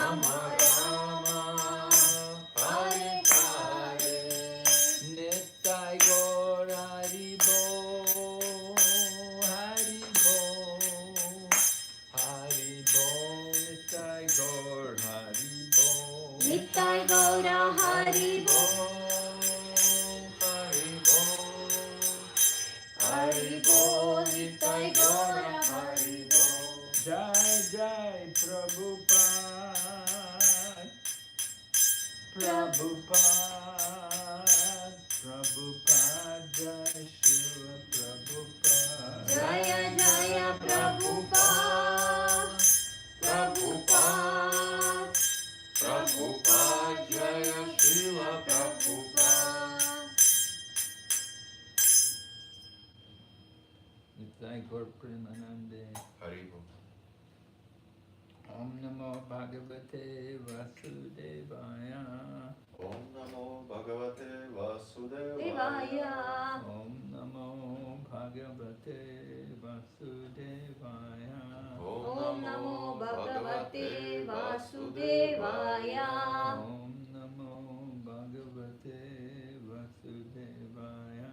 Rama Rama, Hare Hare, Nittai Gaur Hari Bo, Hari Bo, Hari Bo, Nittai Gaur Hari Bo, Nittai Gaura Hari Bo, Hari Bo, Hari Bo, Nittai Gaura Hari Bo. Jai Jai Prabhupada, Prabhupada, Prabhupada, Jai Shri Prabhupada. Jaya Jaya Prabhupada, Prabhupada, Prabhupada, Jaya Srila Prabhupada. Nittai Gaur Premanande. Haribo. Om Namo Bhagavate Vasudevaya. Om Namo Bhagavate Vasudevaya. Devaya. Om Namo Bhagavate Vasudevaya. Om Namo Bhagavate Vasudevaya. Om Namo Bhagavate Vasudevaya.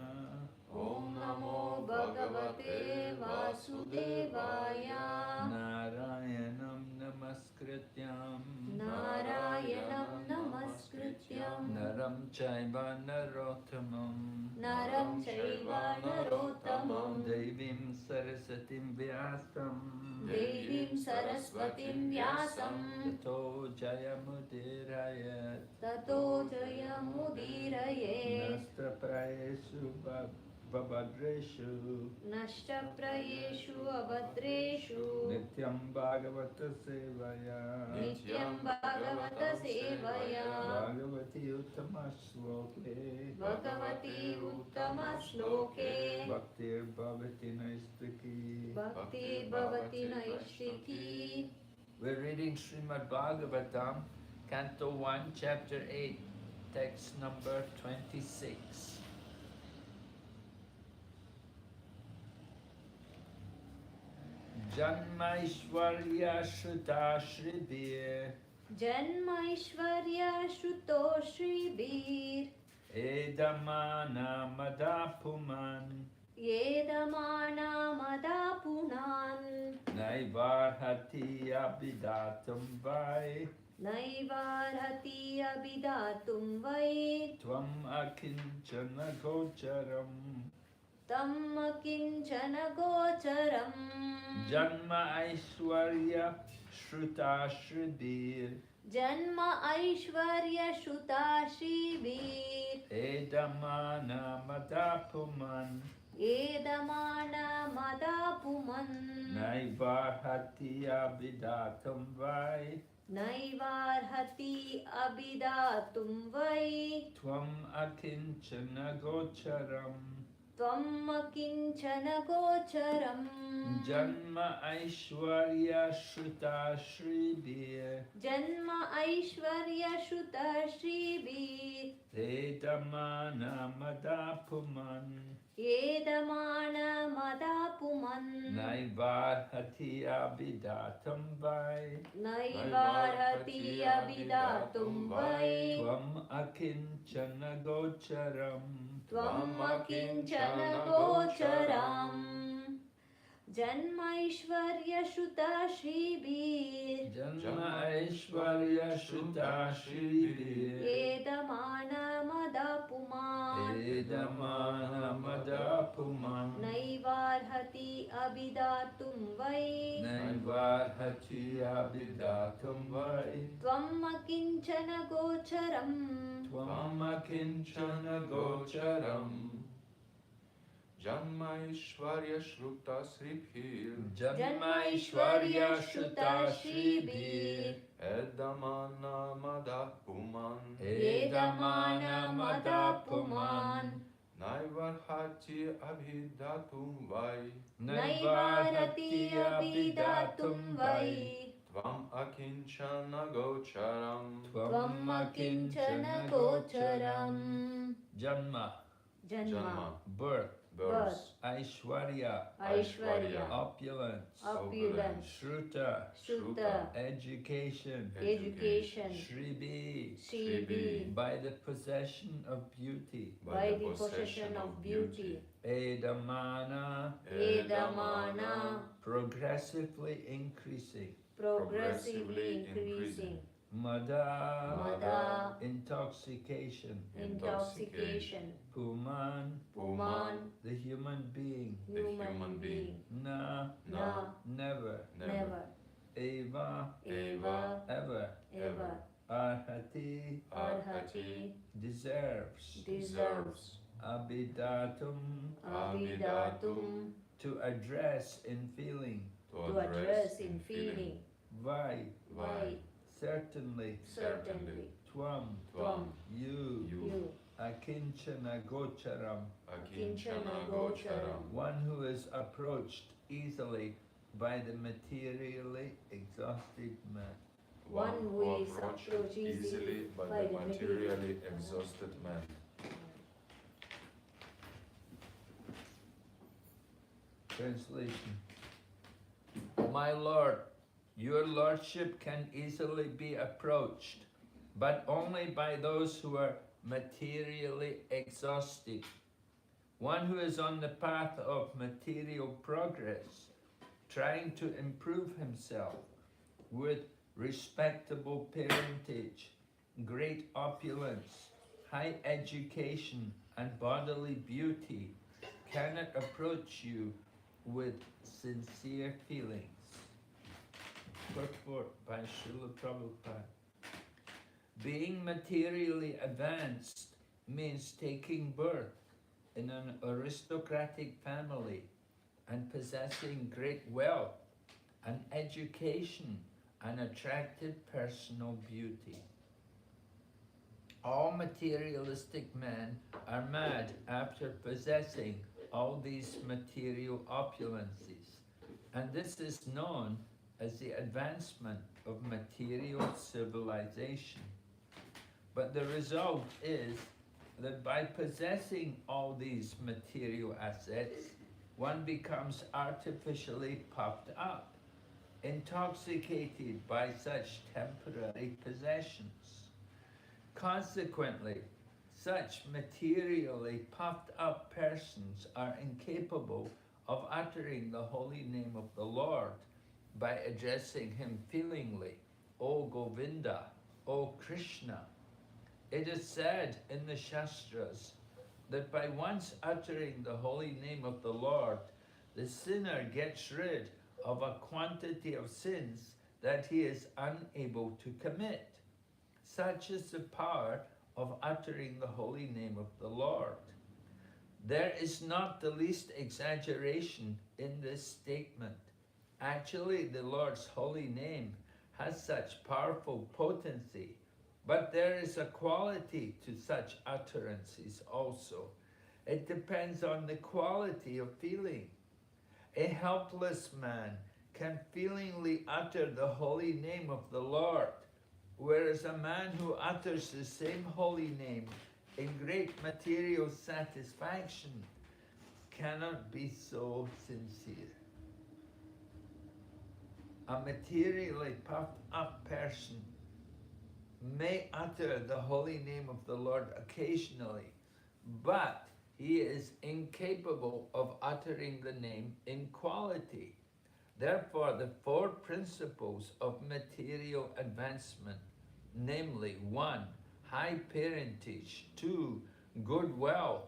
Om Namo Bhagavate Vasudevaya. Narayanam Namaskrityam. Narayanam Namaskrityam. Naram Chaiva Narottamam. Naram Chaiva Narottamam. Devim Sarasatim Vyasam. Devim Saraswatim Vyasam. Tato Jayamudirayat. Tato Jayamudirayet. Nastraprayeshu Babadreshu. Nashtaprayeshu Abhadreshu. Nityam Bhagavata Sevaya. Nityam Bhagavata Sevaya. Bhagavati Uttama Shloke. Bhagavati Uttama Shloke. Bhaktir Bhavati Naistiki. Bhakti Bhavati Naishtiki. We're reading Srimad Bhagavatam, Canto 1, Chapter 8, text number 26. Janmaishvarya Shruta Shribir. Janmaishvarya Shruto Shribir. Edamana Madapuman. Yedamana Madapunan. Naivarhati Abhidatum Vai. Naivarhati Abhidatum Vai. Tvam Akinchana Gocharam. Tam Kinchana Gocharam. Janma Aishwarya Shruta Shribir. Janma Aishvarya Shruta Shribir. Edamana Madapuman. Edamana Madapuman. Naivarhati Abhidatum Vai. Naivarhati Abhidatum Vai. Tvam Akinchana Gocharam. Tvam Kinchana Gocharam. Janma Aishwarya Shruta Shribir. Janma Aishvarya Shruta Shribir. Edamana Madapuman. Edamana Madapuman. Naivarhati Abhidatum Vai. Naivarhati Abhidatum Vai. Tvam Akinchana Gocharam. Tvam Kinchana Gocharam. Janmaishvarya Shruta Shribir. Janma Aishwarya Shruta Shribir. Edamana Madapuman. Edamana Madapuman. Naivarhati Abhidatum Vai. Naivarhati Abhidatum Vai. Tvam Kinchana Gocharam. Tvam Akinchana Gocharam. Janmaishvarya Shruta Sribhir. Janmaishvarya Shruta Shribhir. Edamana Madapuman. Edamana Madapuman. Naivarhati Abhidatum Vai. Naivarhati Abhidatum Vai. Tvam Akinchana Gocharam. Tvam Kinchana Gocharam. Janma. Janma. Birth. birth, Aishwarya, Aishwarya, opulence, opulence, Shruta, Shruta, education, education, Shribi, Shribi, by the possession of beauty, by the possession of beauty, Edamana, Edamana, progressively increasing, progressively increasing, Mada, Mada, intoxication, intoxication, Puman, Puman, the human being, human being, Na, Na, never, never, Eva, Eva, ever, ever, Arhati, Arhati, deserves, deserves, Abidatum, Abidatum, to address in feeling, to address in feeling, Vai, Vai, certainly, certainly, Tvam, Tvam, you, you, Akinchana Gocharam, Akinchana Gocharam, one who is approached easily by the materially exhausted man. one who is approached approached easily by the materially exhausted man. Translation. My Lord, your Lordship can easily be approached, but only by those who are materially exhausted. One who is on the path of material progress, trying to improve himself with respectable parentage, great opulence, high education, and bodily beauty, cannot approach you with sincere feelings. Purport by Srila Prabhupada. Being materially advanced means taking birth in an aristocratic family and possessing great wealth, an education, and attractive personal beauty. All materialistic men are mad after possessing all these material opulences, and this is known as the advancement of material civilization. But the result is that by possessing all these material assets, one becomes artificially puffed up, intoxicated by such temporary possessions. Consequently, such materially puffed up persons are incapable of uttering the holy name of the Lord by addressing him feelingly, O Govinda, O Krishna. It is said in the Shastras that by once uttering the holy name of the Lord, the sinner gets rid of a quantity of sins that he is unable to commit. Such is the power of uttering the holy name of the Lord. There is not the least exaggeration in this statement. Actually, the Lord's holy name has such powerful potency, but there is a quality to such utterances also. It depends on the quality of feeling. A helpless man can feelingly utter the holy name of the Lord, whereas a man who utters the same holy name in great material satisfaction cannot be so sincere. A materially puffed up person may utter the holy name of the Lord occasionally, but he is incapable of uttering the name in quality. Therefore, the four principles of material advancement, namely 1, high parentage, 2, good wealth,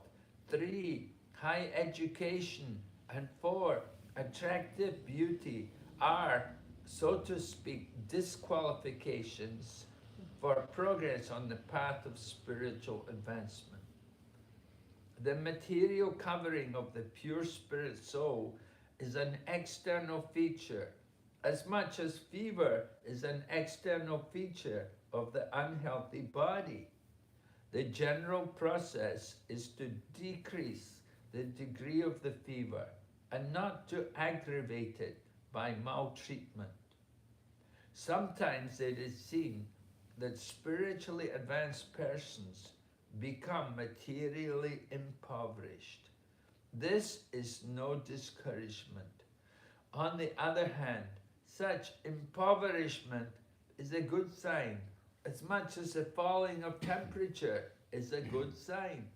3, high education, and 4, attractive beauty, are, so to speak, disqualifications for progress on the path of spiritual advancement. The material covering of the pure spirit soul is an external feature, as much as fever is an external feature of the unhealthy body. The general process is to decrease the degree of the fever and not to aggravate it by maltreatment. Sometimes it is seen that spiritually advanced persons become materially impoverished. This is no discouragement. On the other hand, such impoverishment is a good sign, as much as the falling of temperature is a good sign.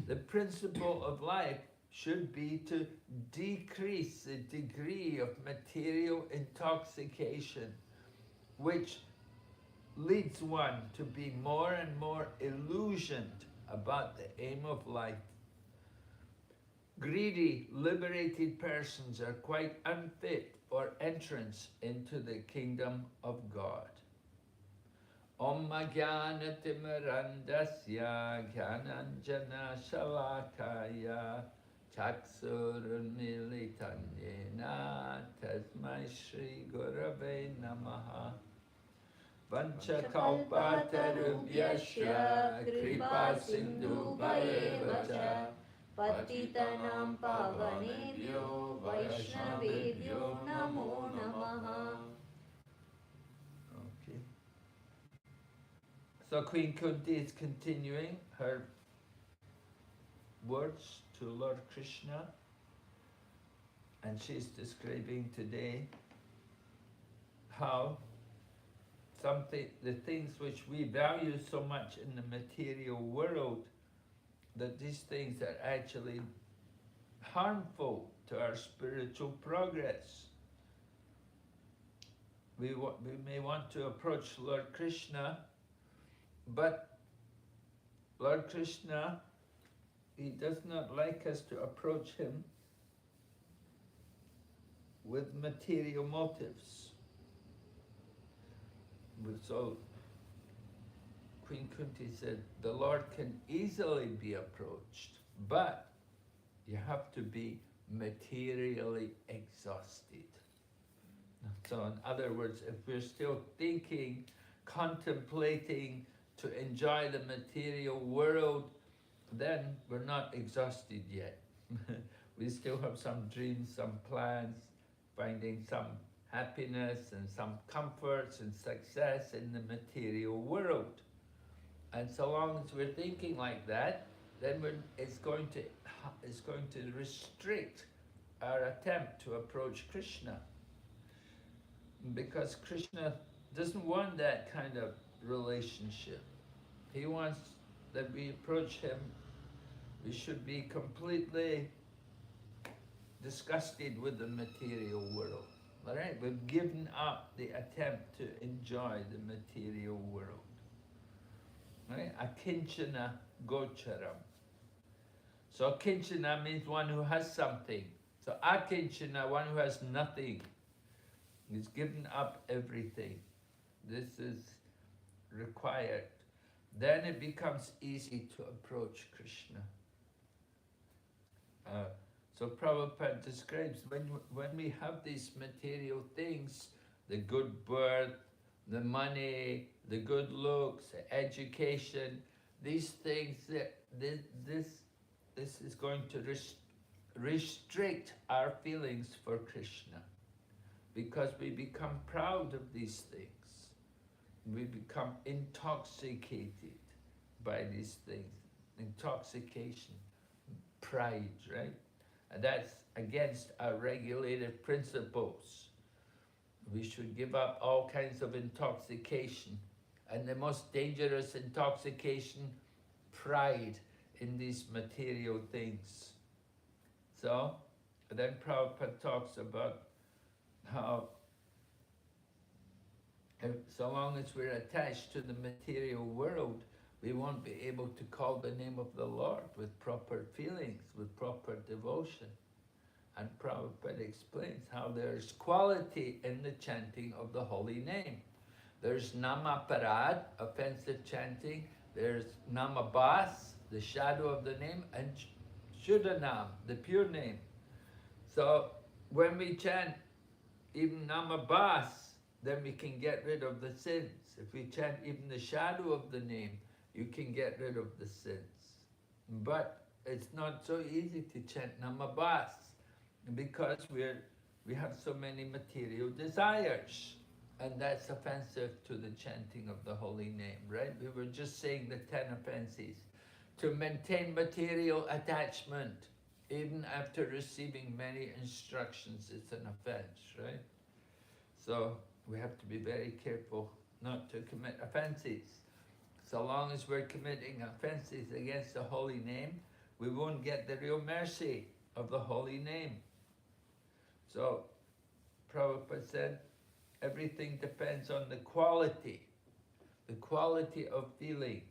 The principle of life should be to decrease the degree of material intoxication, which leads one to be more and more illusioned about the aim of life. Greedy, liberated persons are quite unfit for entrance into the kingdom of God. Om Jnana Timirandasya Jnananjana Shalakaya Chaksurunmilitanyena Tasmai Shri Gurave Namaha. Vanchakalpatarubhyasya Kripa Sindhu Bhayevacha Patitanam Pavanebhyo Vaishnavebhyo Namo Namaha. Okay. So Queen Kunti is continuing her words to Lord Krishna, and she's describing today how the things which we value so much in the material world, that these things are actually harmful to our spiritual progress. We may want to approach Lord Krishna, but Lord Krishna, he does not like us to approach him with material motives. So Queen Kunti said, the Lord can easily be approached, but you have to be materially exhausted. So in other words, if we're still thinking, contemplating to enjoy the material world, then we're not exhausted yet. We still have some dreams, some plans, finding some happiness and some comforts and success in the material world. And so long as we're thinking like that, then it's going to restrict our attempt to approach Krishna. Because Krishna doesn't want that kind of relationship. He wants that we approach him, we should be completely disgusted with the material world. All right, we've given up the attempt to enjoy the material world. Right? Akinchana gocharam. So akinchana means one who has something. So akinchana, one who has nothing. He's given up everything. This is required. Then it becomes easy to approach Krishna. So Prabhupada describes when we have these material things, the good birth, the money, the good looks, the education, these things, this is going to restrict our feelings for Krishna, because we become proud of these things. We become intoxicated by these things. Intoxication, pride, right? And that's against our regulative principles. We should give up all kinds of intoxication. And the most dangerous intoxication, pride in these material things. So, then Prabhupada talks about how so long as we're attached to the material world, we won't be able to call the name of the Lord with proper feelings, with proper devotion. And Prabhupada explains how there's quality in the chanting of the holy name. There's namaparad, offensive chanting. There's namabas, the shadow of the name, and shuddhanam, the pure name. So when we chant even namabas, then we can get rid of the sins. If we chant even the shadow of the name, you can get rid of the sins. But it's not so easy to chant namabas because we have so many material desires, and that's offensive to the chanting of the holy name, right? We were just saying the 10 offenses. To maintain material attachment Even after receiving many instructions, it's an offense, right? So we have to be very careful not to commit offenses. So long as we're committing offenses against the holy name, we won't get the real mercy of the holy name. So Prabhupada said, everything depends on the quality of feeling.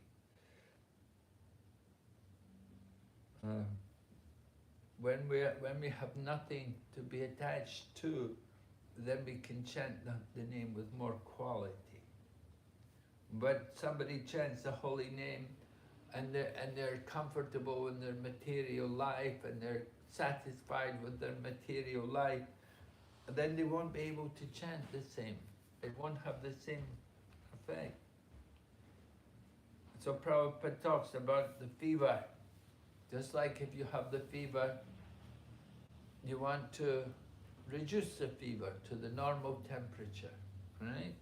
When we have nothing to be attached to, then we can chant the name with more quality. But somebody chants the holy name and they're comfortable in their material life and they're satisfied with their material life, then they won't be able to chant the same. It won't have the same effect. So Prabhupada talks about the fever. Just like if you have the fever, you want to reduce the fever to the normal temperature, right?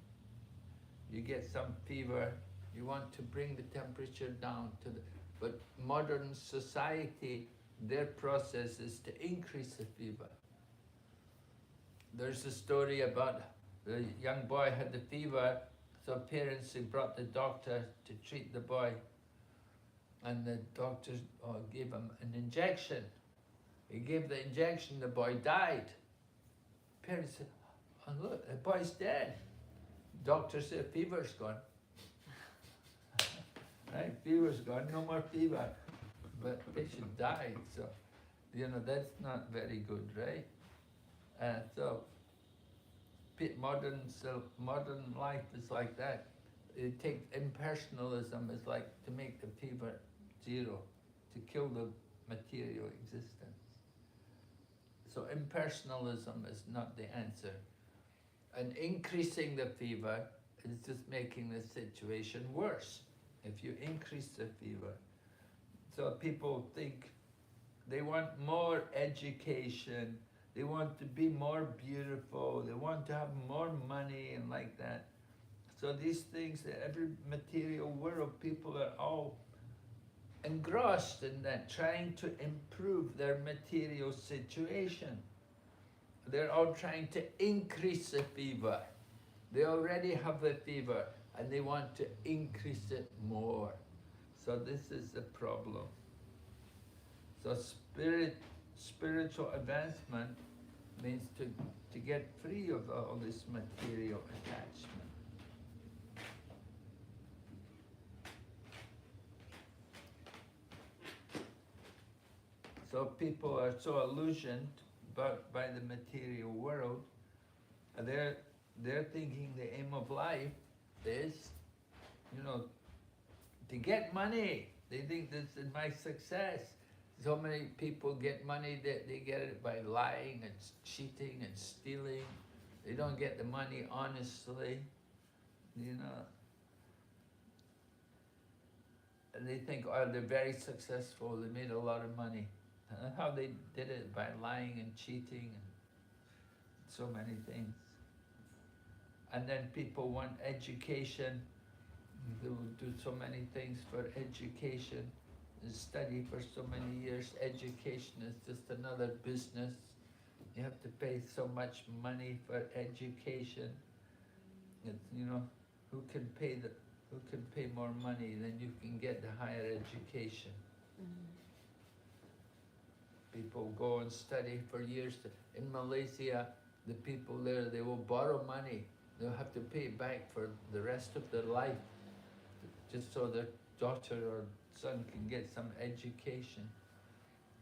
You get some fever, you want to bring the temperature down to the... But modern society, their process is to increase the fever. There's a story about the young boy had the fever, so parents had brought the doctor to treat the boy. And the doctor gave him an injection. He gave the injection, the boy died. Parents said, oh look, the boy's dead. Doctor said, fever's gone. Right, fever's gone, no more fever. But patient died, so, that's not very good, right? So modern life is like that. It takes impersonalism is like to make the fever zero, to kill the material existence. So impersonalism is not the answer. And increasing the fever is just making the situation worse if you increase the fever. So people think they want more education, they want to be more beautiful, they want to have more money and like that. So these things, every material world, people are all engrossed in that, trying to improve their material situation. They're all trying to increase the fever. They already have the fever and they want to increase it more. So this is the problem. So spiritual advancement means to get free of all this material attachment. So people are so illusioned by the material world. They're thinking the aim of life is, to get money. They think this is my success. So many people get money that they get it by lying and cheating and stealing. They don't get the money honestly, And they think, oh, they're very successful, they made a lot of money. And how they did it, by lying and cheating and so many things. And then people want education. They will do so many things for education. They study for so many years. Education is just another business. You have to pay so much money for education. It's, who can pay more money than you can get the higher education. Mm-hmm. People go and study for years. In Malaysia, the people there, they will borrow money. They'll have to pay it back for the rest of their life, just so their daughter or son can get some education.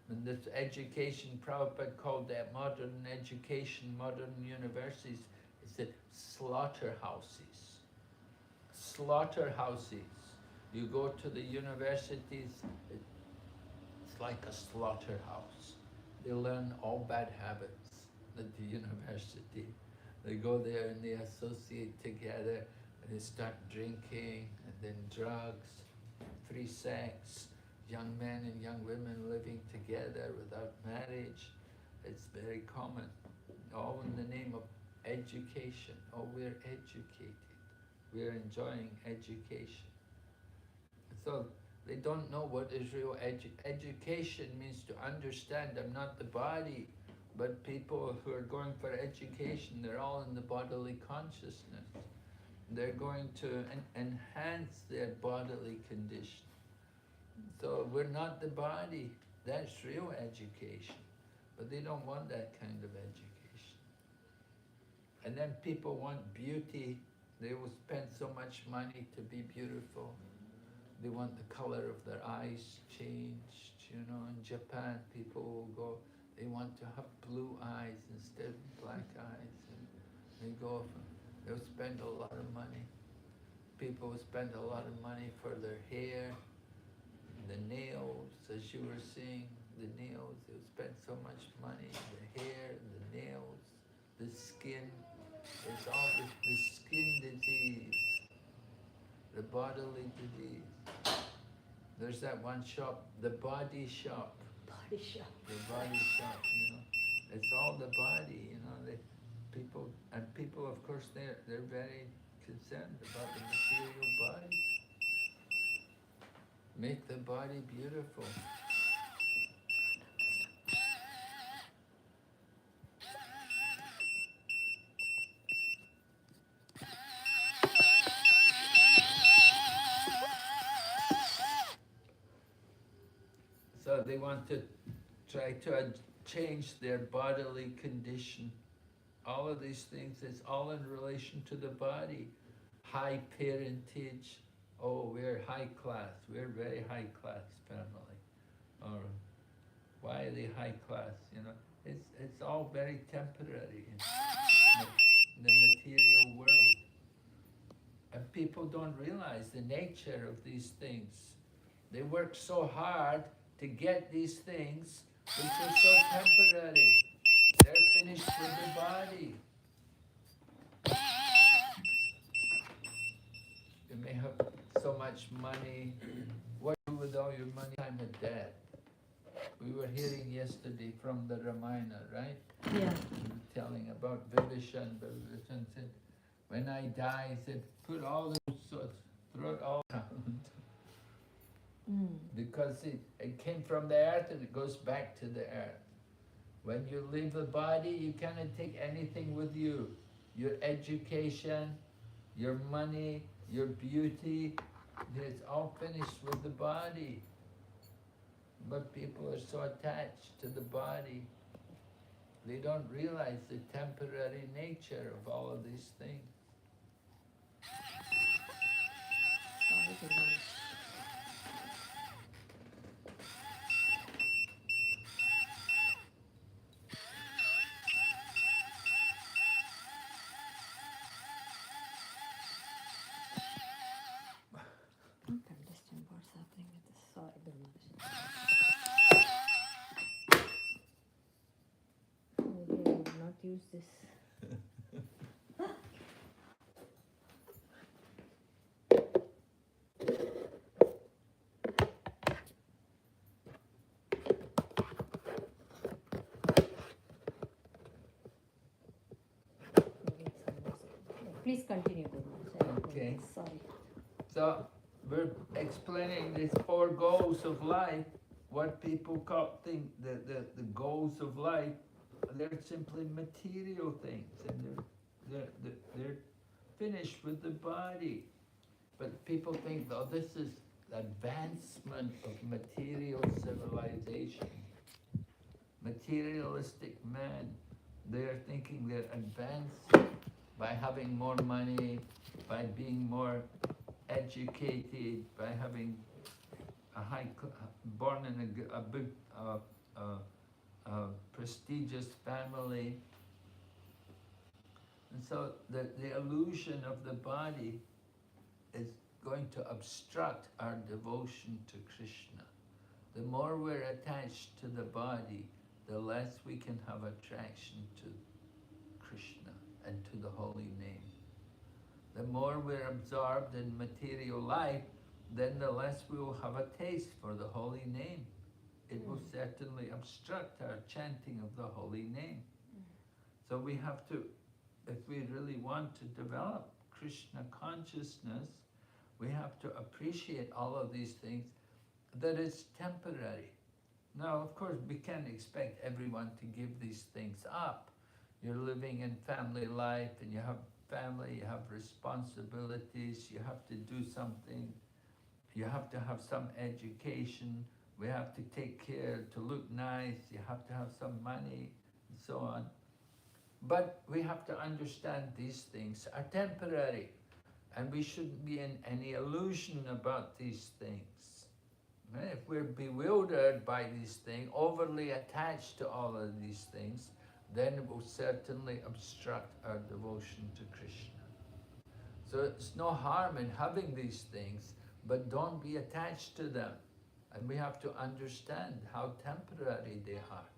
And this education, Prabhupada called that modern education, modern universities, is the slaughterhouses. Slaughterhouses. You go to the universities, it's like a slaughterhouse. They learn all bad habits at the university. They go there and they associate together and they start drinking and then drugs, free sex, young men and young women living together without marriage. It's very common, all in the name of education. Oh, we're educated. We're enjoying education. So They don't know what is real education means. To understand I'm not the body, but people who are going for education, they're all in the bodily consciousness. They're going to enhance their bodily condition. So we're not the body. That's real education. But they don't want that kind of education. And then people want beauty. They will spend so much money to be beautiful. They want the color of their eyes changed. You know, in Japan, people will go, they want to have blue eyes instead of black eyes. And they go, they'll spend a lot of money. People will spend a lot of money for their hair, the nails, as you were seeing, the nails, they'll spend so much money, the hair, the nails, the skin. It's all the skin disease, the bodily disease. There's that one shop, the body shop. Body shop. The body shop, you know. It's all the body, you know. People, of course, they're very concerned about the material body. Make the body beautiful. So they want to try to change their bodily condition. All of these things, it's all in relation to the body. High parentage. Oh, we're high class. We're very high class family. Or why are they high class? You know, it's all very temporary in the material world. And people don't realize the nature of these things. They work so hard to get these things, which are so temporary. They're finished with the body. You may have so much money. What do you do with all your money? Time of death. We were hearing yesterday from the Ramayana, right? Yeah. We were telling about Vibhishan. Vibhishan said, when I die, he said, put all the sorts, throw it all around. Because it came from the earth and it goes back to the earth. When you leave the body, you cannot take anything with you. Your education, your money, your beauty, it's all finished with the body. But people are so attached to the body. They don't realize the temporary nature of all of these things. Understand what's happening with this. Sorry, maybe I will not use this. Please continue, Guru. Okay. Sorry. So we're explaining these 4 goals of life. What people think the goals of life, they're simply material things, and they're finished with the body. But people think, oh, this is advancement of material civilization. Materialistic man, they're thinking they're advancing by having more money, by being more educated, by having born in a big, prestigious family. And so the illusion of the body is going to obstruct our devotion to Krishna. The more we're attached to the body, the less we can have attraction to Krishna and to the holy name. The more we're absorbed in material life, then the less we will have a taste for the holy name. It will certainly obstruct our chanting of the holy name. So we have to, if we really want to develop Krishna consciousness, we have to appreciate all of these things, that it's temporary. Now, of course, we can't expect everyone to give these things up. You're living in family life and you have family, you have responsibilities, you have to do something, you have to have some education, we have to take care to look nice, you have to have some money, and so on. But we have to understand these things are temporary, and we shouldn't be in any illusion about these things. If we're bewildered by these things, overly attached to all of these things, then it will certainly obstruct our devotion to Krishna. So it's no harm in having these things, but don't be attached to them. And we have to understand how temporary they are.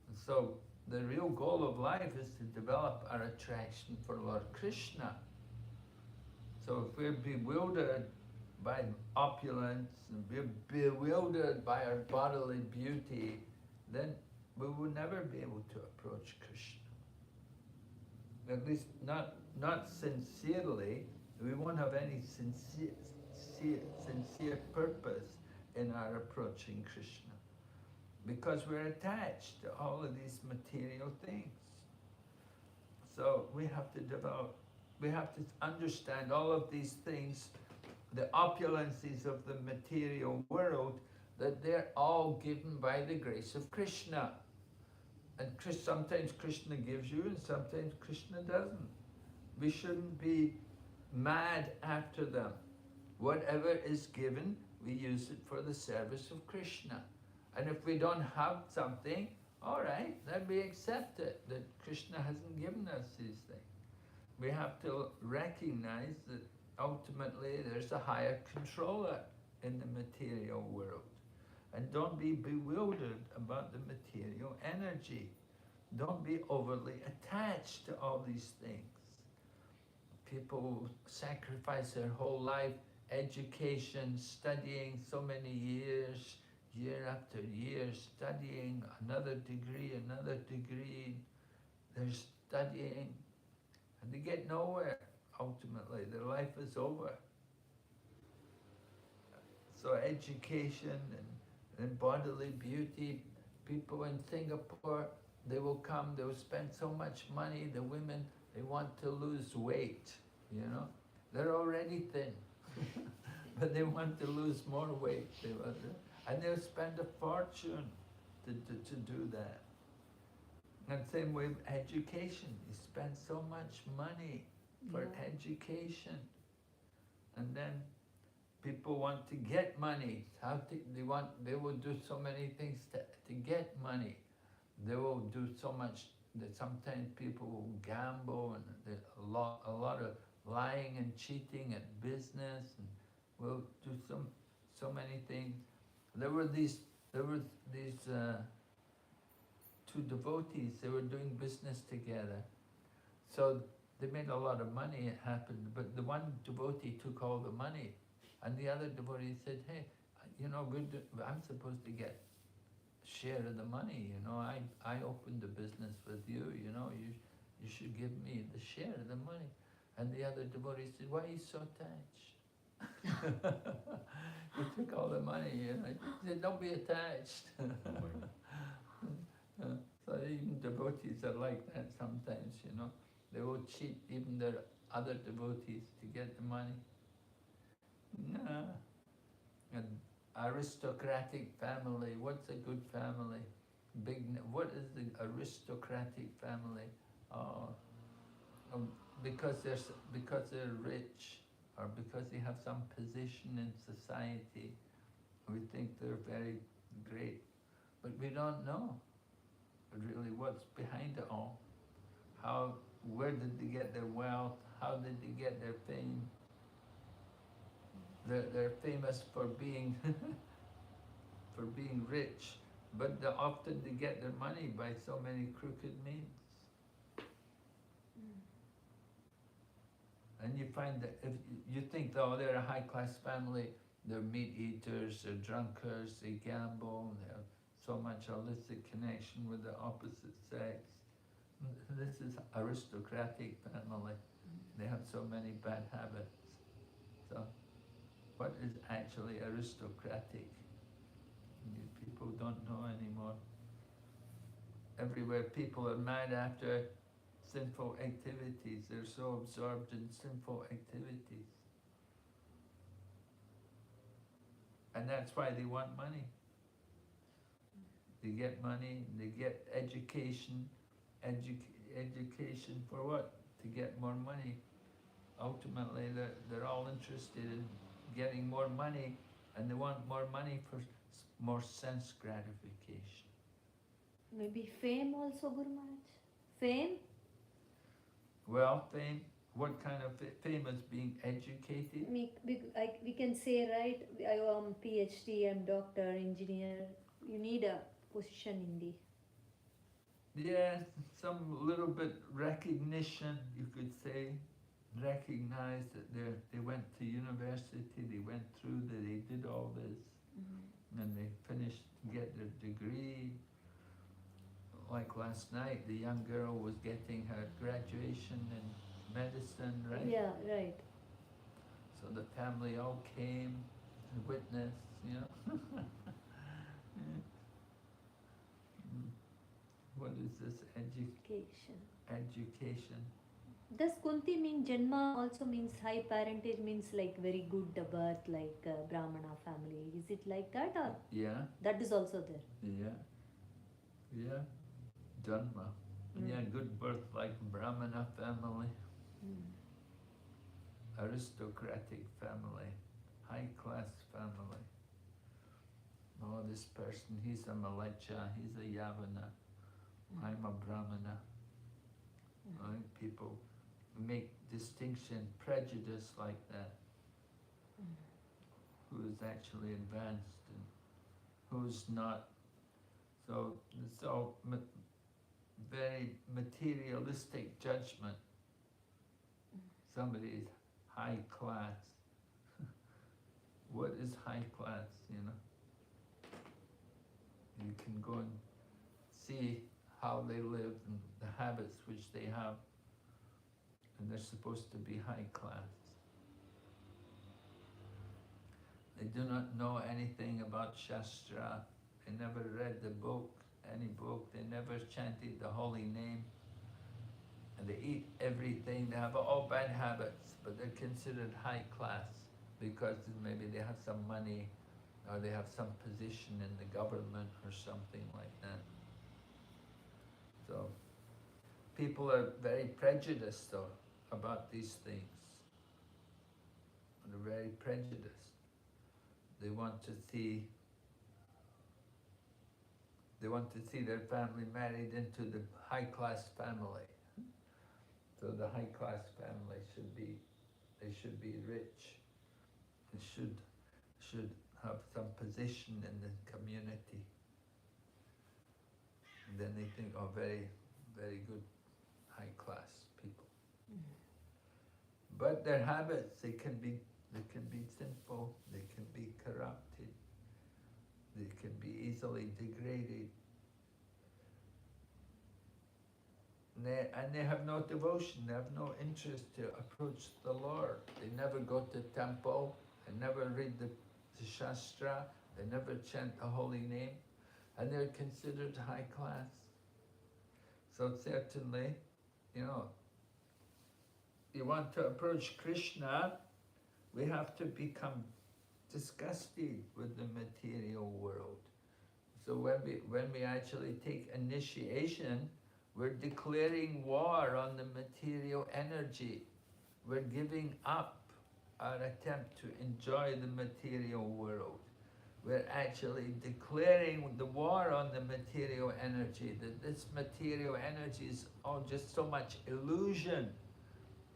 And so the real goal of life is to develop our attraction for Lord Krishna. So if we're bewildered by opulence and we're bewildered by our bodily beauty, then we will never be able to approach Krishna. At least not sincerely. We won't have any sincere purpose in our approaching Krishna, because we're attached to all of these material things. So we have to understand all of these things, the opulences of the material world, that they're all given by the grace of Krishna. And sometimes Krishna gives you and sometimes Krishna doesn't. We shouldn't be mad after them. Whatever is given, we use it for the service of Krishna. And if we don't have something, all right, then we accept it, that Krishna hasn't given us these things. We have to recognize that ultimately there's a higher controller in the material world. And don't be bewildered about the material energy. Don't be overly attached to all these things. People sacrifice their whole life, education, studying so many years, year after year, studying another degree. They're studying, and they get nowhere. Ultimately, their life is over. So education and bodily beauty, people in Singapore, they will come, they will spend so much money, the women, they want to lose weight, you know. They're already thin, but they want to lose more weight. And they'll spend a fortune to do that. And same way with education, you spend so much money for education. And then people want to get money. They will do so many things to get money. They will do so much that sometimes people will gamble, and a lot of lying and cheating at business, and will do so many things. There were these two devotees. They were doing business together, so they made a lot of money. It happened, but the one devotee took all the money. And the other devotee said, hey, you know, I'm supposed to get a share of the money, you know, I opened the business with you, you know, you should give me the share of the money. And the other devotee said, why are you so attached? You took all the money, you know. He said, don't be attached. So even devotees are like that sometimes, you know. They will cheat even their other devotees to get the money. No. An aristocratic family. What's a good family? What is the aristocratic family? Because they're rich, or because they have some position in society, we think they're very great, but we don't know really what's behind it all. Where did they get their wealth? How did they get their fame? They're famous for being for being rich, but often they get their money by so many crooked means. And you find that if you think, oh, they're a high-class family, they're meat eaters, they're drunkards, they gamble, they have so much illicit connection with the opposite sex. This is aristocratic family. They have so many bad habits. So what is actually actually aristocratic. People don't know anymore. Everywhere people are mad after sinful activities. They're so absorbed in sinful activities. And that's why they want money. They get money, they get education. Education for what? To get more money. Ultimately, they're all interested in getting more money, and they want more money for more sense gratification. Maybe fame also, Guru Maharaj? Fame? Well, fame, what kind of fame is being educated? We can say, right, I am PhD, I'm doctor, engineer. You need a position in the... Yeah, some little bit recognition, you could say. Recognize that they went to university, they went through, they did all this, and they finished, get their degree. Like last night, the young girl was getting her graduation in medicine, right? Yeah, right. So the family all came and witnessed, you know. What is this? Education. Does Kunti mean Janma also means high parentage, means like very good birth, like Brahmana family? Is it like that, or? Yeah. That is also there. Yeah. Janma. Yeah, good birth like Brahmana family. Aristocratic family. High class family. Oh, this person, he's a Malecha, he's a Yavana. I'm a Brahmana. Right? People make distinction, prejudice like that. Who is actually advanced and who's not. So it's all very materialistic judgment. Somebody is high class. What is high class, you know? You can go and see how they live and the habits which they have, and they're supposed to be high class. They do not know anything about Shastra. They never read the book, any book. They never chanted the holy name. And they eat everything. They have all bad habits, but they're considered high class because maybe they have some money or they have some position in the government or something like that. So people are very prejudiced though about these things. They're very prejudiced. They want to see their family married into the high class family. So the high class family should be rich. They should have some position in the community. And then they think, oh, very, very good high class people. But their habits, they can be sinful, they can be corrupted, they can be easily degraded. And they have no devotion, they have no interest to approach the Lord. They never go to temple, they never read the Shastra, they never chant the holy name, and they're considered high class. So certainly, you know, you want to approach Krishna, we have to become disgusted with the material world. So when we actually take initiation, we're declaring war on the material energy. We're giving up our attempt to enjoy the material world. We're actually declaring the war on the material energy, that this material energy is all just so much illusion.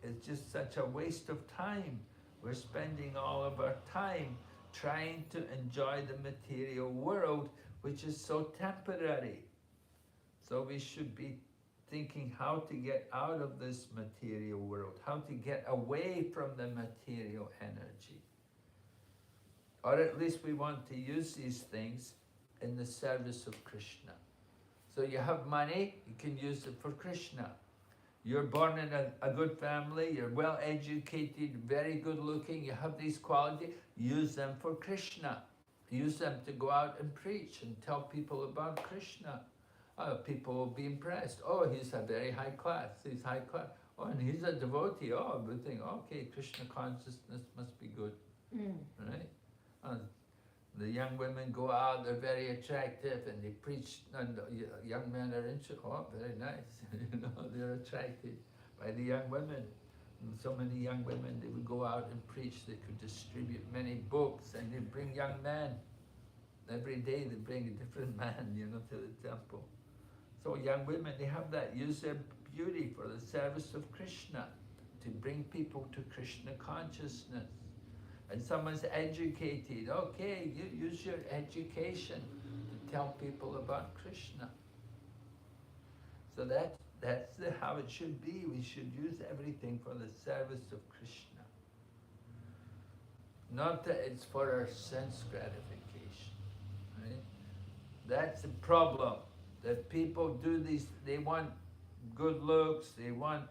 It's just such a waste of time. We're spending all of our time trying to enjoy the material world, which is so temporary. So we should be thinking how to get out of this material world, how to get away from the material energy. Or at least we want to use these things in the service of Krishna. So you have money, you can use it for Krishna. You're born in a good family, you're well educated, very good looking, you have these qualities, use them for Krishna. Use them to go out and preach and tell people about Krishna. People will be impressed. Oh, he's a very high class, he's high class. Oh, and he's a devotee. Oh, good thing. Okay, Krishna consciousness must be good. Right? The young women go out, they're very attractive, and they preach, and the young men are interested. Oh, very nice. They're attracted by the young women. And so many young women, they would go out and preach. They could distribute many books, and they bring young men. Every day they bring a different man, to the temple. So young women, they have that, use their beauty for the service of Krishna, to bring people to Krishna consciousness. And someone's educated, okay, you use your education to tell people about Krishna. So that's how it should be. We should use everything for the service of Krishna. Not that it's for our sense gratification, right? That's the problem, that people do these, they want good looks, they want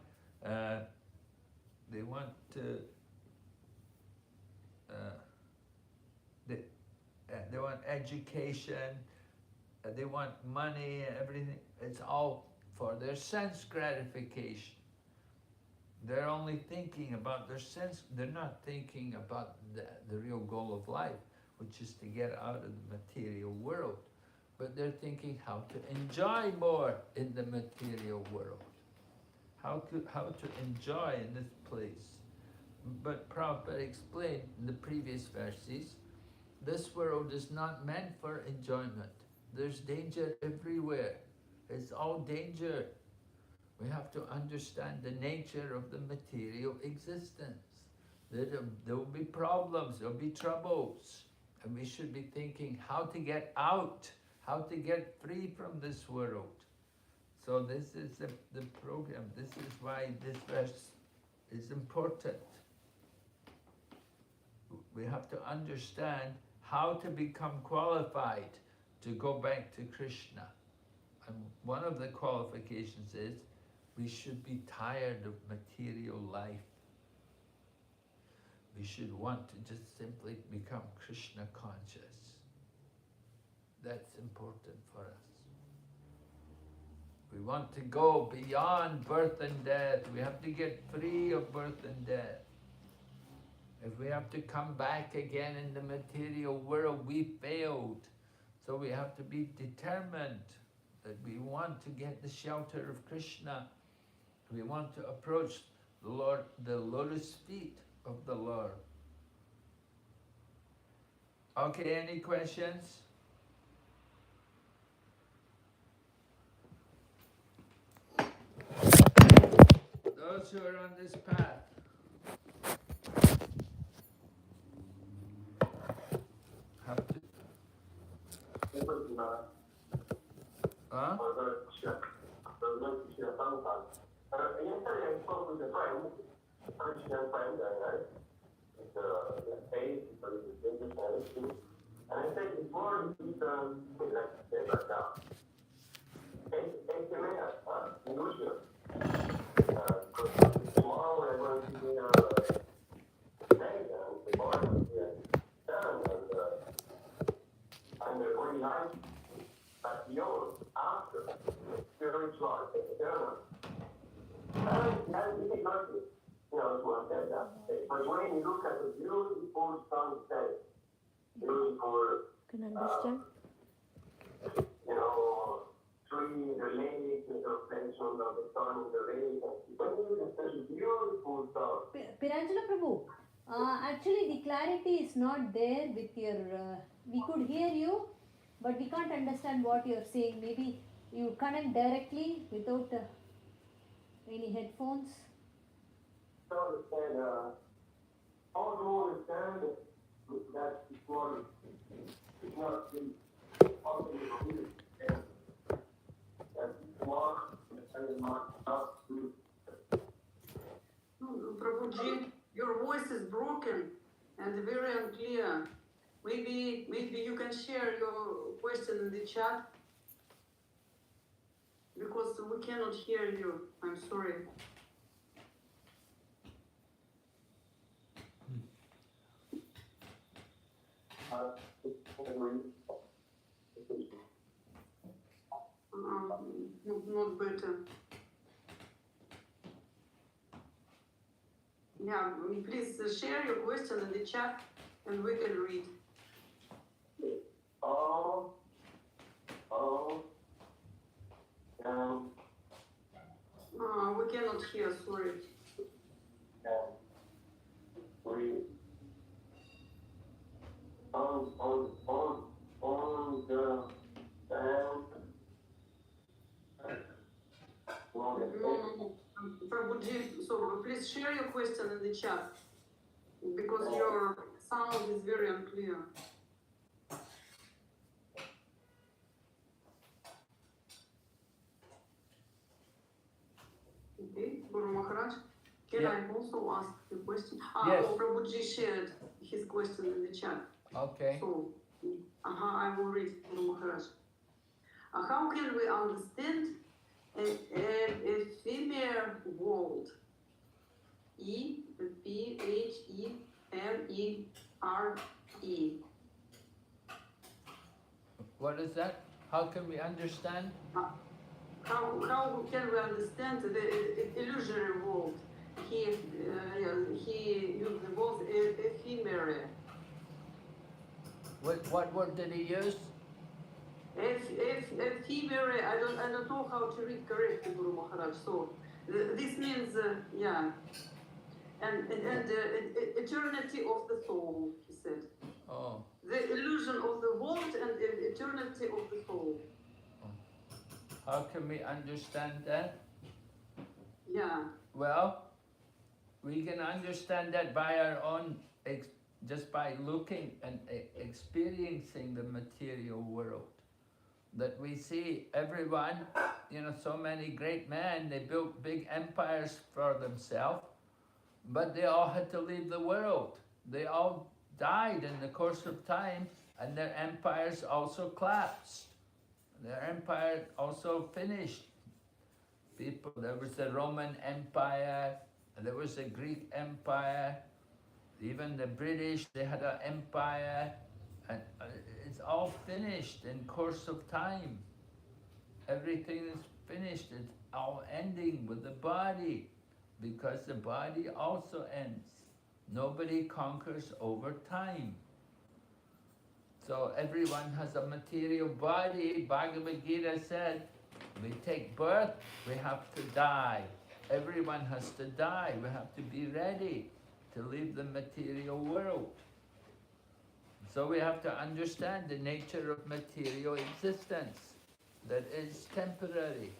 they want education, they want money, everything. It's all for their sense gratification. They're only thinking about their sense. They're not thinking about the real goal of life, which is to get out of the material world. But they're thinking how to enjoy more in the material world. How to enjoy in this place. But Prabhupada explained in the previous verses, this world is not meant for enjoyment. There's danger everywhere. It's all danger. We have to understand the nature of the material existence. There will be problems, there will be troubles. And we should be thinking how to get out, how to get free from this world. So this is the program. This is why this verse is important. We have to understand how to become qualified to go back to Krishna. And one of the qualifications is we should be tired of material life. We should want to just simply become Krishna conscious. That's important for us. We want to go beyond birth and death. We have to get free of birth and death. If we have to come back again in the material world, we failed. So we have to be determined that we want to get the shelter of Krishna. We want to approach the Lord, the lotus feet of the Lord. Okay, any questions? Those who are on this path. Have to. Huh? Yesterday I spoke with a friend, a Christian friend, it's a faith, but it's a business and I said it's more like say right now. Because tomorrow we're going to be the morning and we like that yours after spiritual eternal. And it's not, it's one said that. But when you look at the beautiful sunset, beautiful, Can understand? trees, the lake, the reflection of the sun in the rain. When you look at such a beautiful sun. Pirangela Prabhu, actually the clarity is not there with your, we could hear you, but we can't understand what you're saying. Maybe you connect directly without any headphones. So understand, also understand that it's not obviously Prabhuji, your voice is broken and very unclear. Maybe you can share your question in the chat. because we cannot hear you. I'm sorry. Not better. Yeah, please share your question in the chat and we can read. We cannot hear, sorry. No. Prabhuji, so please share your question in the chat because your sound is very unclear. Okay, Guru Maharaj, can I also ask the question? Yes. Prabhuji shared his question in the chat. Okay. So, I will read Guru Maharaj. How can we understand an ephemeral world? E-P-H-E-M-E-R-E. What is that? How can we understand? How can we understand the illusory world? He used the word ephemeral. What word did he use? Ephemeral. I don't know how to read correctly, Guru Maharaj. So this means and eternity of the soul. He said. Oh. The illusion of the world and the eternity of the soul. How can we understand that? Yeah. Well, we can understand that by our own, just by looking and experiencing the material world. That we see everyone, so many great men, they built big empires for themselves, but they all had to leave the world. They all died in the course of time, and their empires also collapsed. Their empire also finished. There was the Roman Empire, there was the Greek Empire, even the British, they had an empire, and it's all finished in course of time. Everything is finished, it's all ending with the body, because the body also ends. Nobody conquers over time. So everyone has a material body. Bhagavad Gita said, we take birth, we have to die. Everyone has to die. We have to be ready to leave the material world. So we have to understand the nature of material existence, that is temporary.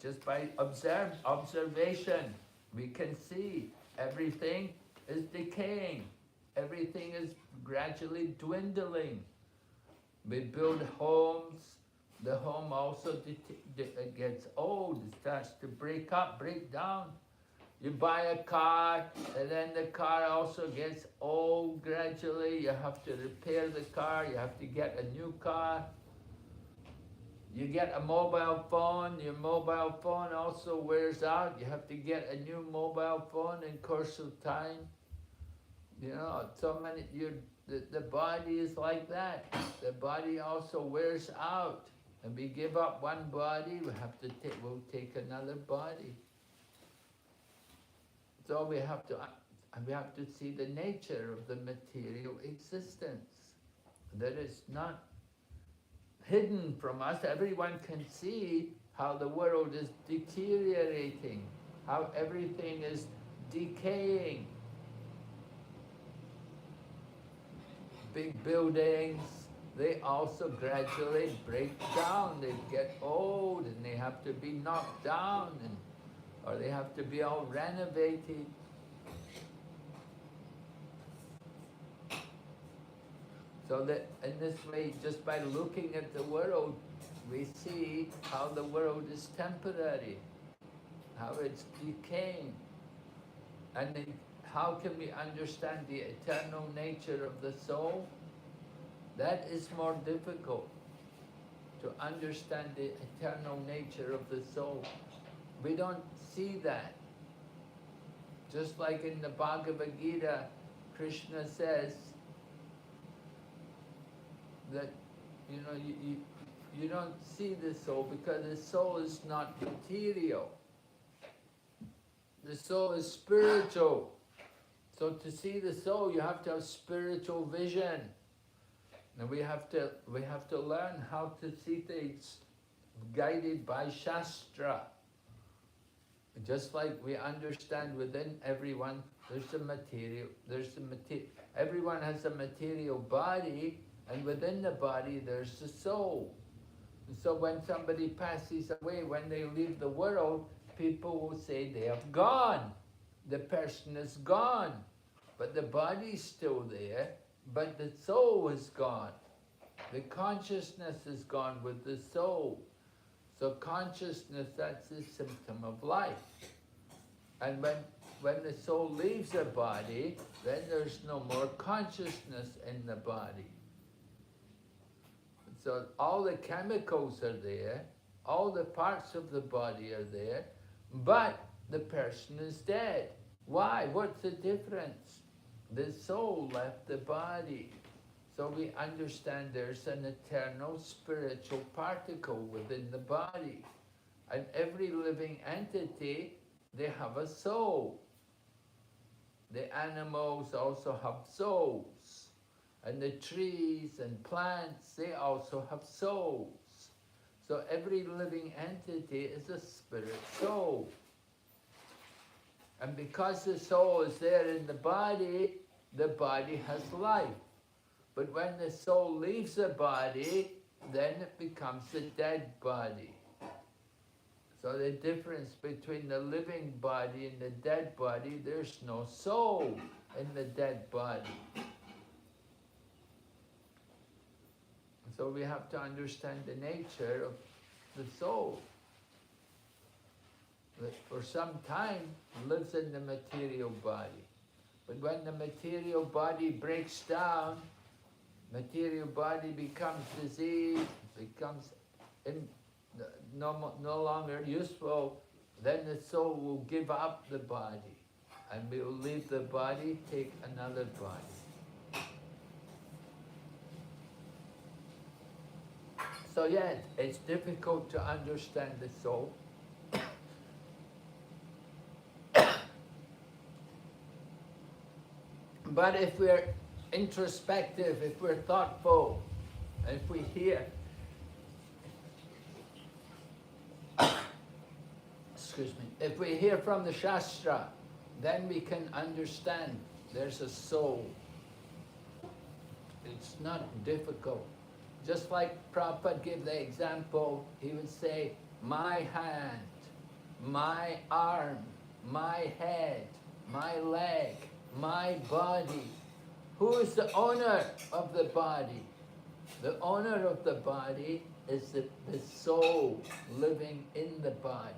Just by observation, we can see everything is decaying. Everything is gradually dwindling. We build homes, the home also gets old, it starts to break down. You buy a car, and then the car also gets old gradually. You have to repair the car, you have to get a new car. You get a mobile phone, your mobile phone also wears out. You have to get a new mobile phone in course of time. So many, the body is like that. The body also wears out. And we give up one body, we'll take another body. So we have to see the nature of the material existence. That is not hidden from us. Everyone can see how the world is deteriorating, how everything is decaying. Big buildings, they also gradually break down. They get old and they have to be knocked down, or they have to be all renovated. So that in this way, just by looking at the world, we see how the world is temporary, how it's decaying. And then how can we understand the eternal nature of the soul? That is more difficult. to understand the eternal nature of the soul. We don't see that. Just like in the Bhagavad Gita, Krishna says that, you know, you don't see the soul because the soul is not material. The soul is spiritual. So to see the soul, you have to have spiritual vision. And we have to learn how to see things guided by Shastra. Just like we understand within everyone, there's a material, everyone has a material body, and within the body there's the soul. And so when somebody passes away, when they leave the world, people will say they have gone. The person is gone. But the body's still there, but the soul is gone. The consciousness is gone with the soul. So consciousness, that's the symptom of life. And when the soul leaves the body, then there's no more consciousness in the body. So all the chemicals are there, all the parts of the body are there, but the person is dead. Why? What's the difference? The soul left the body. So we understand there's an eternal spiritual particle within the body. And every living entity, they have a soul. The animals also have souls. And the trees and plants, they also have souls. So every living entity is a spirit soul. And because the soul is there in the body has life. But when the soul leaves the body, then it becomes a dead body. So the difference between the living body and the dead body, there's no soul in the dead body. So we have to understand the nature of the soul. That for some time lives in the material body. But when the material body breaks down, material body becomes diseased, becomes no longer useful, then the soul will give up the body and will leave the body, take another body. So yes, it's difficult to understand the soul. But if we're introspective, if we're thoughtful, if we hear, if we hear from the Shastra, then we can understand there's a soul. It's not difficult. Just like Prabhupada gave the example, he would say, my hand, my arm, my head, my leg, my body. Who is the owner of the body? The owner of the body is the soul living in the body.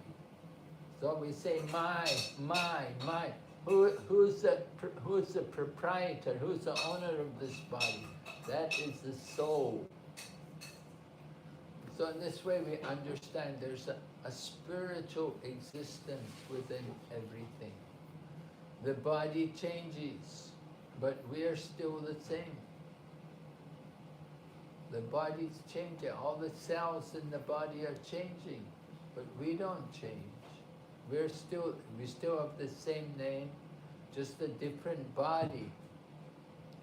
So we say my. Who's the proprietor? Who's the owner of this body? That is the soul. So in this way we understand there's a spiritual existence within everything. The body changes, but we are still the same. The body's changing, all the cells in the body are changing, but we don't change. We still have the same name, just a different body.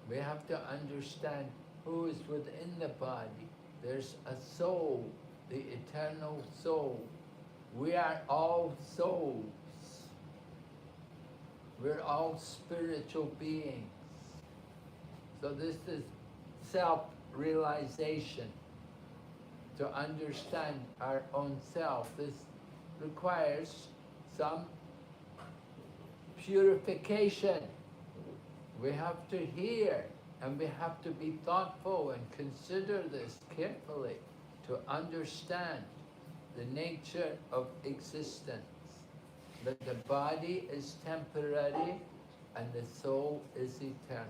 We have to understand who is within the body. There's a soul, the eternal soul. We are all souls. We're all spiritual beings. So this is self-realization. To understand our own self, this requires some purification. We have to hear and we have to be thoughtful and consider this carefully to understand the nature of existence. That the body is temporary and the soul is eternal.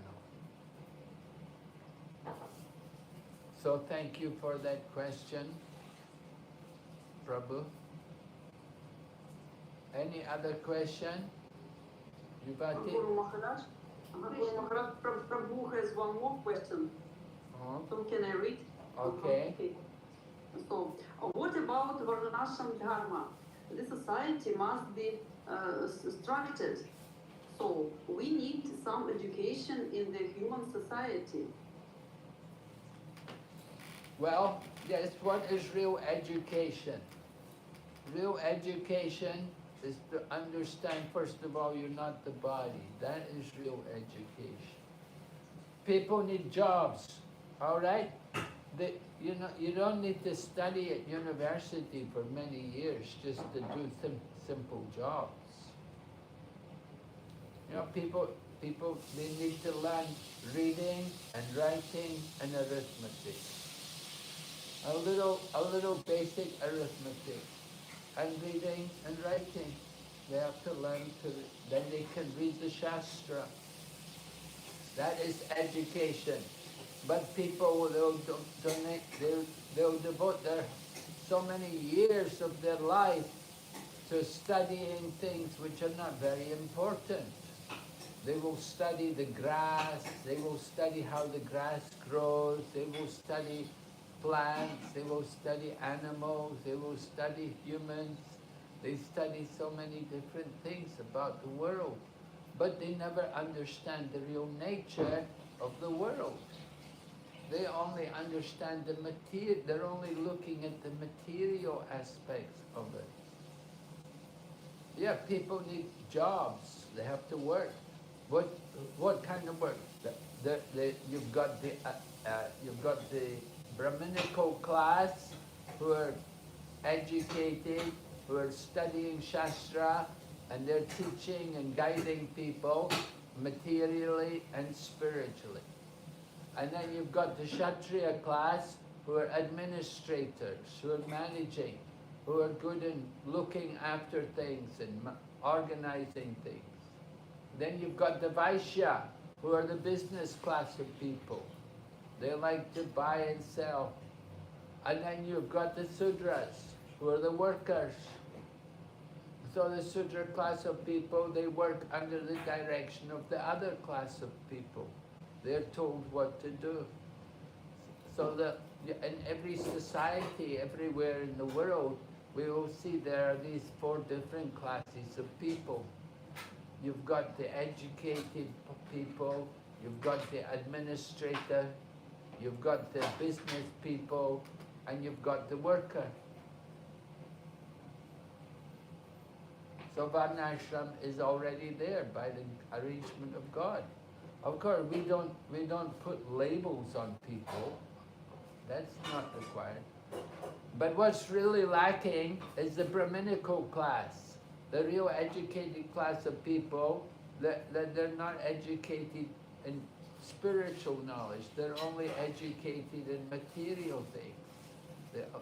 So thank you for that question. Prabhu. Any other question? Yuvati? Guru Maharaj. Guru Maharaj, Prabhu has one more question. Oh, So can I read? okay. So, what about Varnashram Dharma? The society must be structured. So, we need some education in the human society. Well, yes, what is real education? Real education is to understand, first of all, you're not the body. That is real education. People need jobs, all right? You don't need to study at university for many years just to do simple jobs. You know, people, they need to learn reading and writing and arithmetic. A little basic arithmetic and reading and writing. They have to learn then they can read the Shastra. That is education. But people, they'll devote so many years of their life to studying things which are not very important. They will study the grass, they will study how the grass grows, they will study plants, they will study animals, they will study humans. They study so many different things about the world, but they never understand the real nature of the world. They only understand the material, they're only looking at the material aspects of it. Yeah, people need jobs, they have to work. What kind of work? You've got the Brahminical class who are educated, who are studying Shastra, and they're teaching and guiding people materially and spiritually. And then you've got the Kshatriya class who are administrators, who are managing, who are good in looking after things and organizing things. Then you've got the Vaishya, who are the business class of people. They like to buy and sell. And then you've got the Sudras, who are the workers. So the Sudra class of people, they work under the direction of the other class of people. They're told what to do. So that in every society, everywhere in the world, we will see there are these 4 different classes of people. You've got the educated people, you've got the administrator, you've got the business people, and you've got the worker. So Varnashram is already there by the arrangement of God. Of course, we don't put labels on people. That's not required. But what's really lacking is the Brahminical class, the real educated class of people that they're not educated in spiritual knowledge. They're only educated in material things.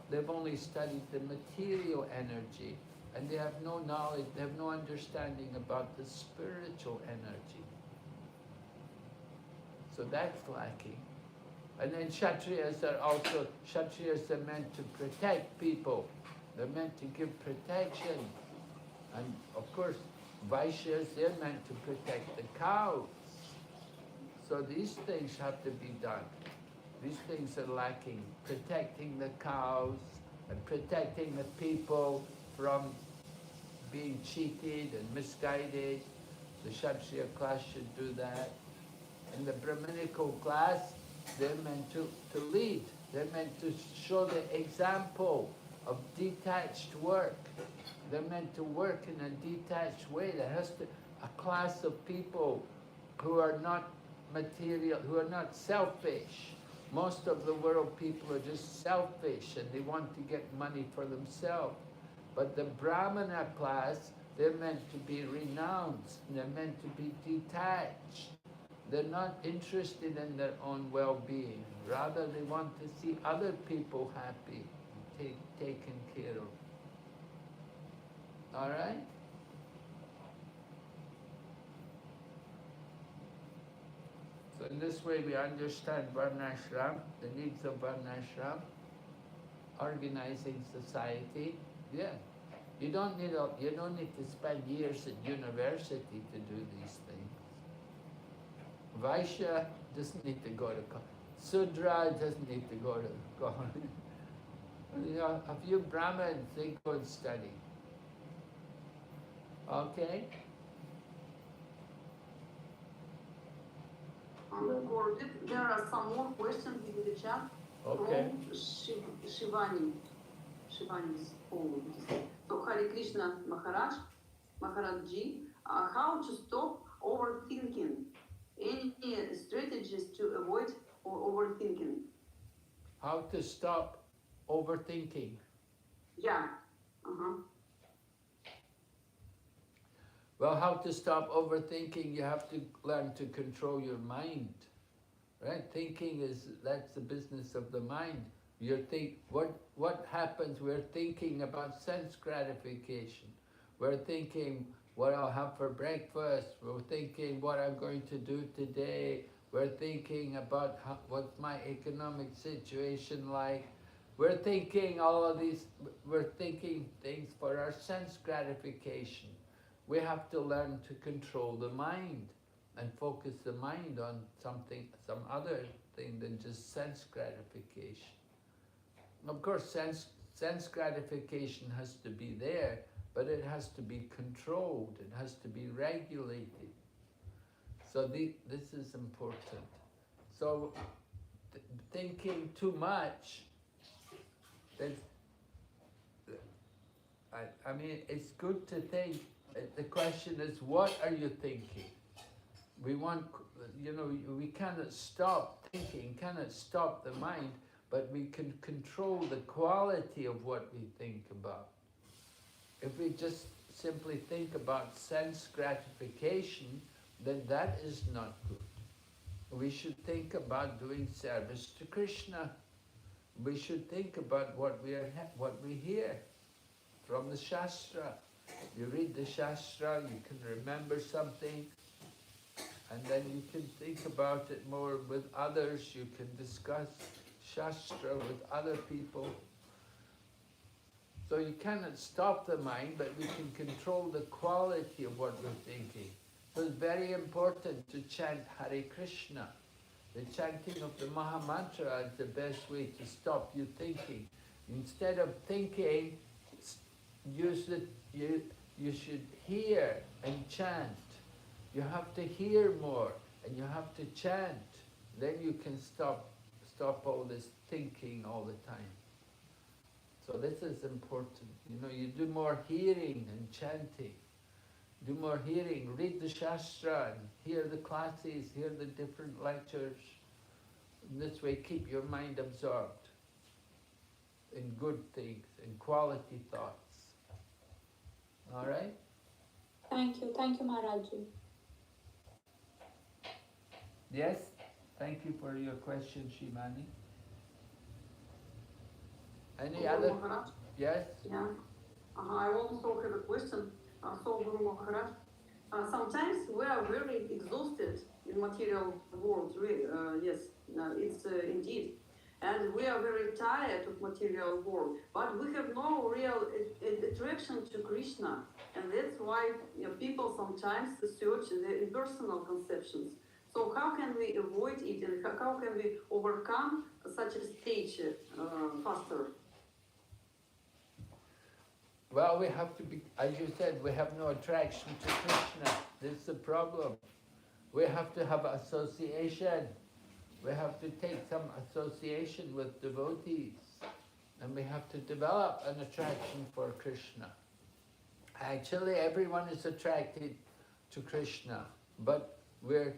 They've only studied the material energy, and they have no knowledge, they have no understanding about the spiritual energy. So that's lacking. And then Kshatriyas are meant to protect people. They're meant to give protection. And of course, Vaishyas, they're meant to protect the cows. So these things have to be done. These things are lacking. Protecting the cows and protecting the people from being cheated and misguided. The Kshatriya class should do that. In the Brahminical class, they're meant to lead. They're meant to show the example of detached work. They're meant to work in a detached way. There has to a class of people who are not material, who are not selfish. Most of the world people are just selfish and they want to get money for themselves. But the Brahmana class, they're meant to be renounced. They're meant to be detached. They're not interested in their own well-being. Rather, they want to see other people happy, taken care of. All right? So in this way, we understand Varnashram, the needs of Varnashram. organizing society. Yeah, you don't need to spend years at university to do these things. Vaishya doesn't need to go to college. Sudra doesn't need to go to college. You know, a few Brahmins, they go and study. Okay? Gordit, there are some more questions in the chat Okay. from Shivani. Shivani's home. So Hare Krishna Maharaj Ji, how to stop overthinking? Any strategies to avoid overthinking? How to stop overthinking? Yeah. Uh-huh. Well, how to stop overthinking, you have to learn to control your mind. Right? Thinking that's the business of the mind. What happens? We're thinking about sense gratification. We're thinking what I'll have for breakfast. We're thinking what I'm going to do today. We're thinking about what's my economic situation like. We're thinking all of these, we're thinking things for our sense gratification. We have to learn to control the mind and focus the mind on something, some other thing than just sense gratification. Of course, sense gratification has to be there, but it has to be controlled, it has to be regulated. So this is important. So thinking too much, I mean, it's good to think. The question is, what are you thinking? We want, we cannot stop thinking, cannot stop the mind, but we can control the quality of what we think about. If we just simply think about sense gratification, then that is not good. We should think about doing service to Krishna. We should think about what we hear from the Shastra. You read the Shastra, you can remember something, and then you can think about it more with others. You can discuss Shastra with other people. So you cannot stop the mind, but we can control the quality of what we're thinking. So it's very important to chant Hare Krishna. The chanting of the Maha Mantra is the best way to stop you thinking. Instead of thinking, you should hear and chant. You have to hear more and you have to chant. Then you can stop all this thinking all the time. So this is important. You do more hearing and chanting. Do more hearing, read the Shastra, and hear the classes, hear the different lectures. In this way, keep your mind absorbed in good things, in quality thoughts. All right? Thank you Maharajji. Yes? Thank you for your question, Shimani. Any other? Maharaj? Yes? Yeah. I also have a question. So, Guru Maharaj, sometimes we are very exhausted in material world. Yes, it's indeed. And we are very tired of material world, but we have no real attraction to Krishna. And that's why people sometimes search the impersonal conceptions. So how can we avoid it, and how can we overcome such a stage faster? Well, we have to be, as you said, we have no attraction to Krishna. This is the problem. We have to have association. We have to take some association with devotees. And we have to develop an attraction for Krishna. Actually, everyone is attracted to Krishna, but we're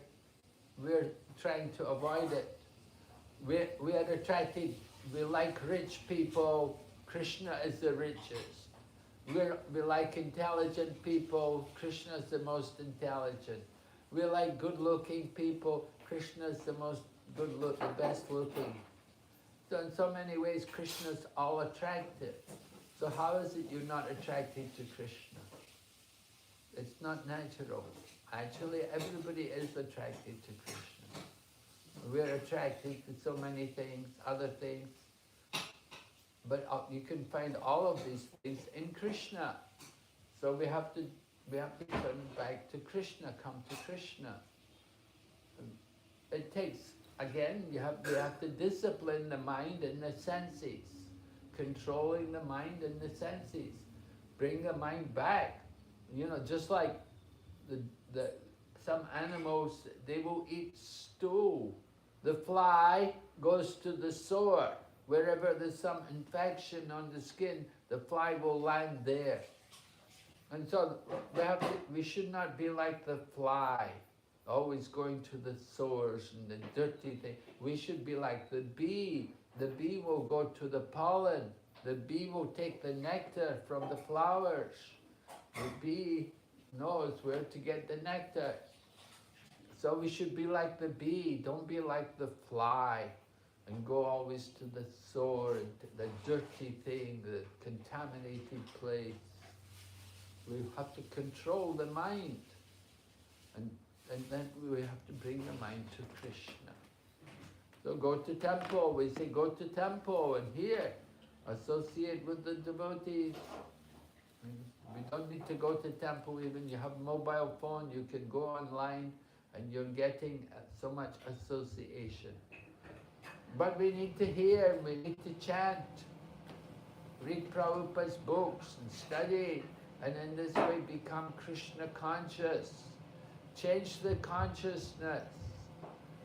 trying to avoid it. We are attracted, we like rich people. Krishna is the richest. We like intelligent people. Krishna is the most intelligent. We like good-looking people. Krishna is the best looking. So in so many ways, Krishna is all attractive. So how is it you're not attracted to Krishna? It's not natural. Actually, everybody is attracted to Krishna. We're attracted to so many things, other things. But you can find all of these things in Krishna. So we have to turn back to Krishna, come to Krishna. It takes, again, we have to discipline the mind and the senses, controlling the mind and the senses, bring the mind back. You know, just like some animals, they will eat stool. The fly goes to the sore. Wherever there's some infection on the skin, the fly will land there. And so we should not be like the fly, always going to the sores and the dirty thing. We should be like the bee. The bee will go to the pollen. The bee will take the nectar from the flowers. The bee knows where to get the nectar. So we should be like the bee. Don't be like the fly and go always to the sore, the dirty thing, the contaminated place. We have to control the mind. And then we have to bring the mind to Krishna. So go to temple. We say go to temple and here, associate with the devotees. We don't need to go to temple even. You have a mobile phone, you can go online and you're getting so much association. But we need to hear, we need to chant, read Prabhupada's books and study, and in this way become Krishna conscious. Change the consciousness.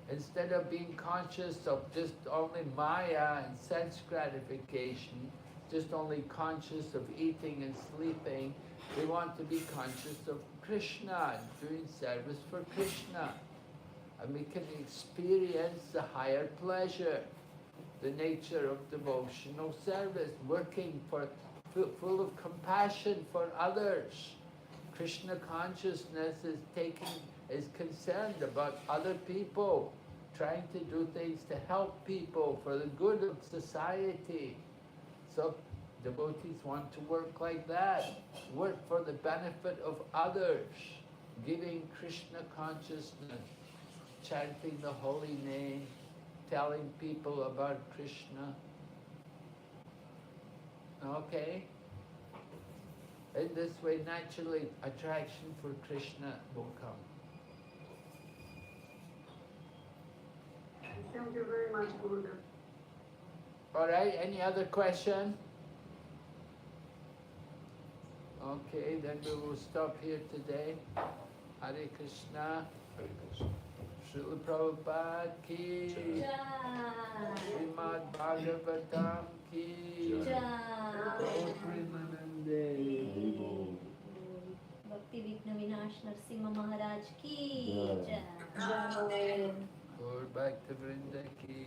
Instead of being conscious of just only Maya and sense gratification, just only conscious of eating and sleeping, we want to be conscious of Krishna and doing service for Krishna. And we can experience the higher pleasure, the nature of devotional service, working full of compassion for others. Krishna consciousness is concerned about other people, trying to do things to help people for the good of society. So devotees want to work like that, work for the benefit of others, giving Krishna consciousness, chanting the holy name, telling people about Krishna. Okay? In this way, naturally, attraction for Krishna will come. Thank you very much, Gurudev. All right, any other question? Okay, then we will stop here today. Hare Krishna. Hare Krishna. Srila Prabhupada ki. Jai. Srimad Bhagavatam ki. Jai. Premanande. Bhakti Vigna Vinash Narsimha Maharaj ki. Jai. Jai. Gaur Bhakta Vrinda ki.